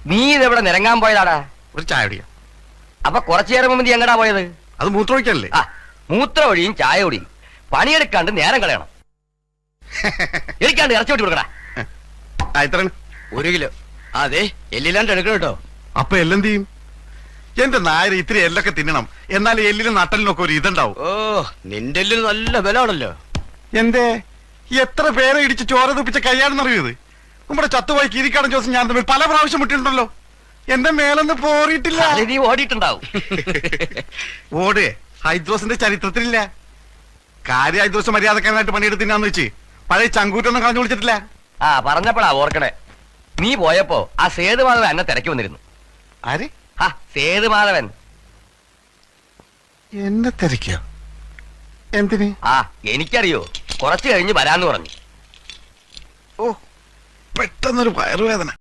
നീ ഇതെവിടെ നിരങ്ങാൻ പോയതാടാ? ഒരു ചായ കുടിക്കാം. അപ്പൊ കുറച്ചു നേരം മുമ്പ് നീ എങ്ങടാ പോയത്? അത് മൂത്രമൊഴിക്കല്ലേ? ആ, മൂത്ര ഒഴിയും ചായ ഒടിയും. പണിയെടുക്കാണ്ട് നേരം കളയണം. എനിക്കാണ്ട് ഇറച്ചി വെട്ടി കൊടുക്കടാ. എത്രയാണ്? 1 കിലോ. അതെ, എല്ലില്ലാണ്ട് എടുക്കണം കേട്ടോ. അപ്പൊ എല്ലെന്ത് ചെയ്യും? എന്റെ നായർ ഇത്തിരി എല്ലൊക്കെ തിന്നണം, എന്നാൽ എല്ലിനും നട്ടലിനൊക്കെ ഒരു ഇതുണ്ടാവും. ഓ, നിന്റെ എല്ലിന് നല്ല ബലമാണല്ലോ. എന്തേ എത്ര പേരെ ഇടിച്ച് ചോര തുപ്പിച്ച കൈയാണെന്നറിയത്? നമ്മുടെ ചത്തുപോയി കീരിക്കാടൻ ജോസ് ഞാൻ തമ്മിൽ പല പ്രാവശ്യം വിട്ടിട്ടുണ്ടല്ലോ. എന്റെ മേലൊന്ന് പോറിയിട്ടില്ല. നീ ഓടിയിട്ടുണ്ടാവും. ഓട് ഹൈദ്രോസിന്റെ ചരിത്രത്തിലില്ല. കാര്യം ഹൈദ്രോസ് മര്യാദക്കാരനായിട്ട് പണിയെടുത്തിനാന്ന് വെച്ച് പഴയ ചങ്കൂറ്റൊന്നും കളഞ്ഞു വിളിച്ചിട്ടില്ല. ആ, പറഞ്ഞപ്പോഴാ ഓർക്കണേ. നീ പോയപ്പോ ആ സേതുമാധവൻ എന്നെ തിരക്കി വന്നിരുന്നു. ആര്? ആ, സേതുമാധവൻ എന്നെ തിരക്കിയോ? എന്തിന്? ആ, എനിക്കറിയോ. കുറച്ചു കഴിഞ്ഞ് വരാന്ന് പറഞ്ഞു. ഓ, പെട്ടെന്നൊരു വയറുവേദന.